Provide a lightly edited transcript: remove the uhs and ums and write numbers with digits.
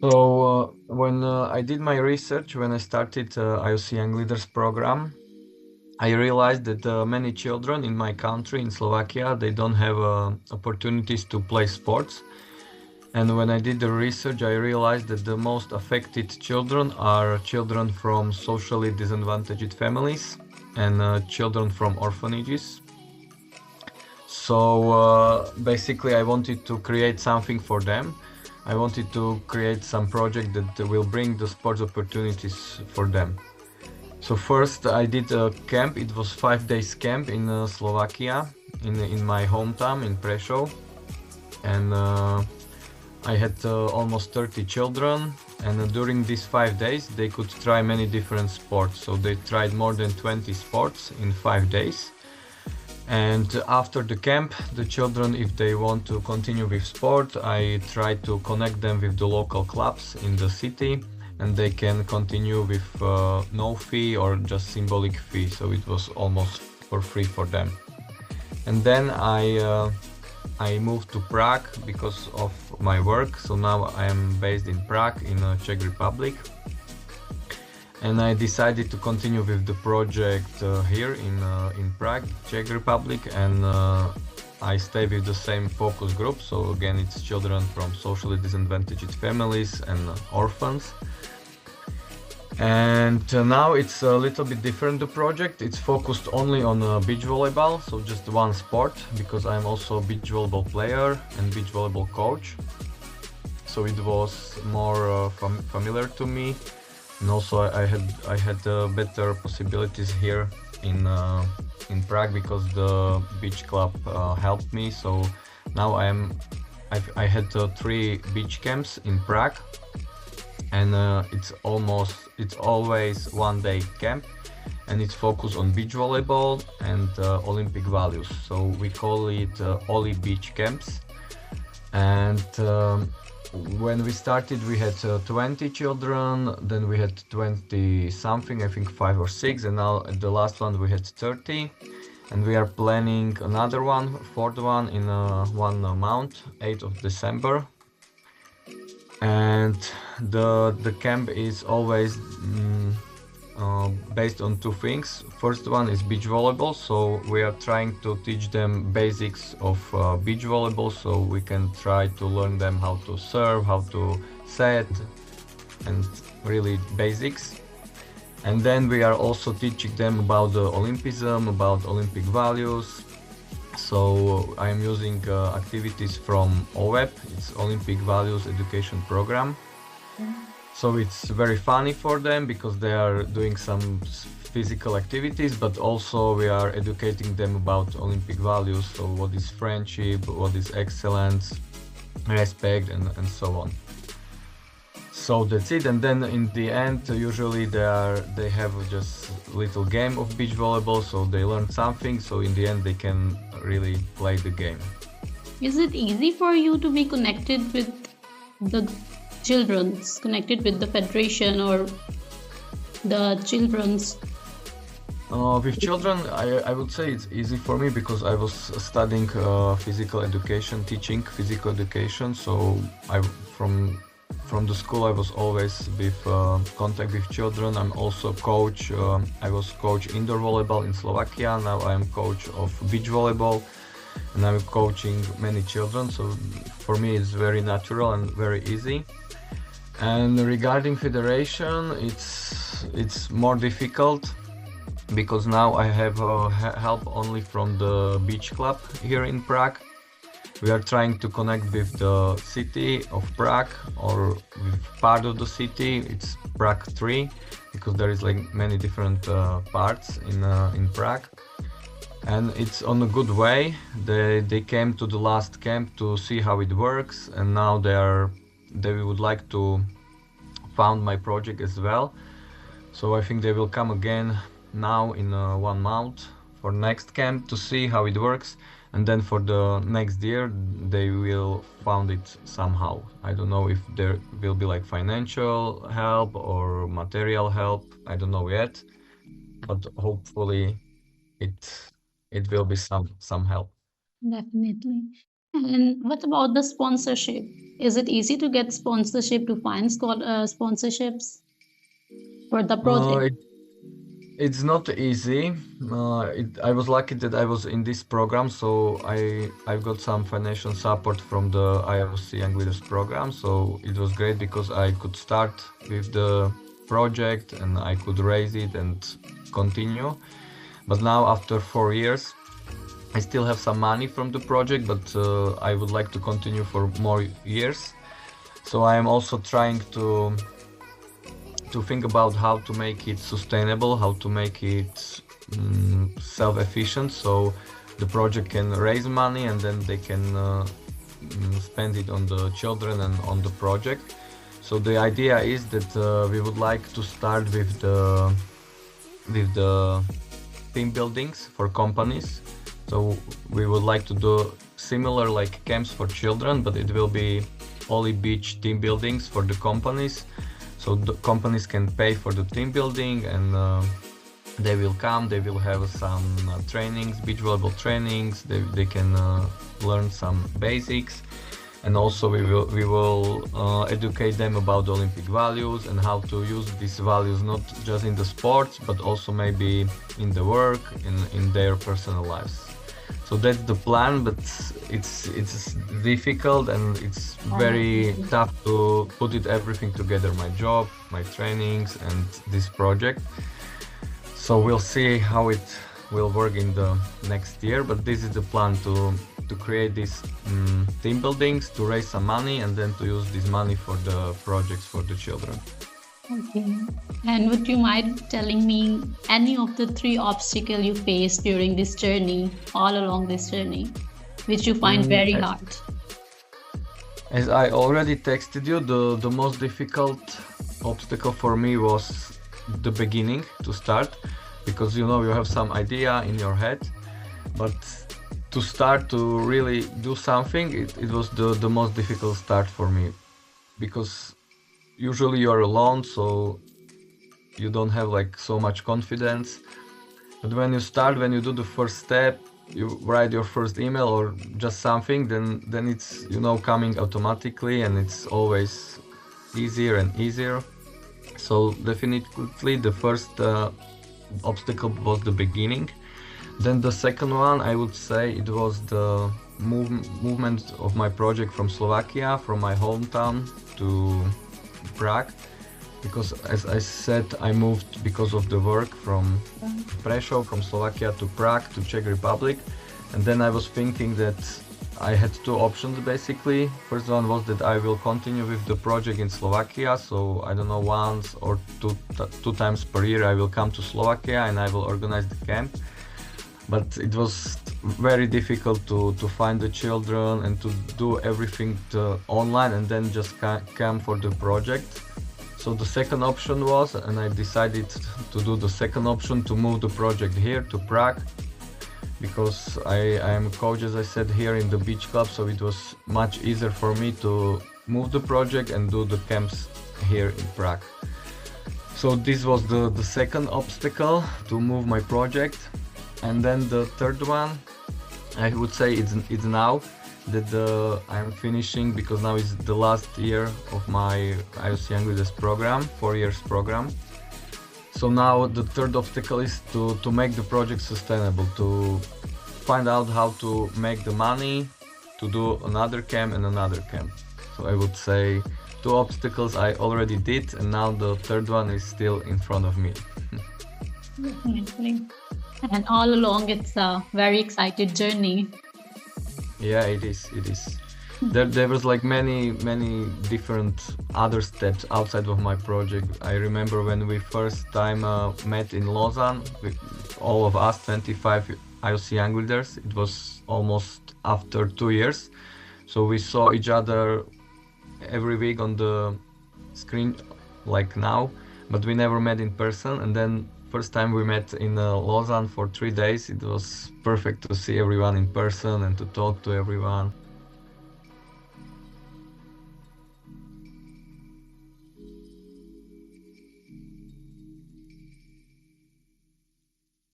So when I did my research, when I started IOC Young Leaders program, I realized that many children in my country, in Slovakia, they don't have opportunities to play sports. And when I did the research, I realized that the most affected children are children from socially disadvantaged families and children from orphanages. So basically, I wanted to create something for them. I wanted to create some project that will bring the sports opportunities for them. So first, I did a camp. It was 5 days camp in Slovakia, in my hometown in Prešov, and I had almost 30 children. And during these 5 days, they could try many different sports. So they tried more than 20 sports in 5 days. And after the camp, the children, if they want to continue with sport, I try to connect them with the local clubs in the city, and they can continue with no fee or just symbolic fee. So it was almost for free for them. And then I moved to Prague because of my work. So now I am based in Prague in Czech Republic. And I decided to continue with the project here in Prague, Czech Republic, and I stay with the same focus group. So again, it's children from socially disadvantaged families and orphans. And now it's a little bit different, the project. It's focused only on beach volleyball, so just one sport, because I'm also a beach volleyball player and beach volleyball coach. So it was more familiar to me. And also I had better possibilities here in Prague because the beach club helped me. So now I had 3 beach camps in Prague, and it's always 1 day camp, and it's focused on beach volleyball and Olympic values. So we call it Oli Beach Camps. And when we started, we had 20 children, then we had 20 something, I think 5 or 6, and now at the last one we had 30. And we are planning another one, fourth one, in one month, 8th of December. And the camp is always based on 2 things. First one is beach volleyball, so we are trying to teach them basics of beach volleyball, so we can try to learn them how to serve, how to set, and really basics. And then we are also teaching them about the Olympism, about Olympic values. So I'm using activities from OWEP, it's Olympic Values Education Program. So it's very funny for them because they are doing some physical activities, but also we are educating them about Olympic values. So what is friendship, what is excellence, respect, and so on. So that's it. And then in the end, usually they have just a little game of beach volleyball, so they learn something. So in the end, they can really play the game. Is it easy for you to be connected with the children's, connected with the federation or the children's? With children, I would say it's easy for me because I was studying physical education, teaching physical education. So from the school, I was always with contact with children. I'm also coach. I was coach indoor volleyball in Slovakia. Now I am coach of beach volleyball, and I'm coaching many children. So for me, it's very natural and very easy. And regarding federation, it's more difficult because now I have help only from the beach club here in Prague. We are trying to connect with the city of Prague or with part of the city. It's Prague 3 because there is like many different parts in Prague, and it's on a good way. They came to the last camp to see how it works, and now they would like to found my project as well. So I think they will come again now in 1 month for next camp to see how it works, and then for the next year they will found it somehow. I don't know if there will be like financial help or material help, I don't know yet, but hopefully it will be some help. Definitely. And what about the sponsorship? Is it easy to get sponsorship, to find sponsorships for the project? It's not easy. I was lucky that I was in this program, so I got some financial support from the IOC Young Leaders program. So it was great because I could start with the project and I could raise it and continue. But now after 4 years, I still have some money from the project, but I would like to continue for more years. So I am also trying to think about how to make it sustainable, how to make it self-efficient, so the project can raise money and then they can spend it on the children and on the project. So the idea is that we would like to start with the team buildings for companies. So we would like to do similar like camps for children, but it will be only beach team buildings for the companies. So the companies can pay for the team building and they will come, they will have some trainings, beach volleyball trainings, they can learn some basics. And also we will educate them about the Olympic values and how to use these values not just in the sports, but also maybe in the work, in their personal lives. So that's the plan, but it's difficult and it's very tough to put everything together, my job, my trainings and this project. So we'll see how it will work in the next year, but this is the plan to create these team buildings, to raise some money and then to use this money for the projects for the children. Okay. And would you mind telling me any of the 3 obstacles you faced during this journey, all along this journey, which you find very hard? As I already texted you, the most difficult obstacle for me was the beginning to start, because you have some idea in your head, but to start to really do something, it was the most difficult start for me, because usually you're alone, so you don't have like so much confidence. But when you do the first step, you write your first email or just something, then it's coming automatically and it's always easier and easier. So definitely the first obstacle was the beginning. Then the second one, I would say it was the movement of my project from Slovakia, from my hometown to Prague, because as I said, I moved because of the work from Prešov, from Slovakia to Prague, to Czech Republic. And then I was thinking that I had 2 options basically. First one was that I will continue with the project in Slovakia, so I don't know, once or two times per year I will come to Slovakia and I will organize the camp. But it was very difficult to find the children and to do everything online and then just come for the project. So the second option was, and I decided to do the second option, to move the project here to Prague, because I am a coach, as I said, here in the beach club, so it was much easier for me to move the project and do the camps here in Prague. So this was the second obstacle, to move my project. And then the third one, I would say it's now that I'm finishing, because now is the last year of my IOC Young Leaders program, 4 years program. So now the third obstacle is to make the project sustainable, to find out how to make the money, to do another camp and another camp. So I would say 2 obstacles I already did, and now the third one is still in front of me. Definitely. And all along, it's a very excited journey. Yeah, it is. There was like many different other steps outside of my project. I remember when we first time met in Lausanne, with all of us, 25 IOC Young Leaders. It was almost after 2 years. So we saw each other every week on the screen like now, but we never met in person. And then first time we met in Lausanne for 3 days, it was perfect to see everyone in person and to talk to everyone.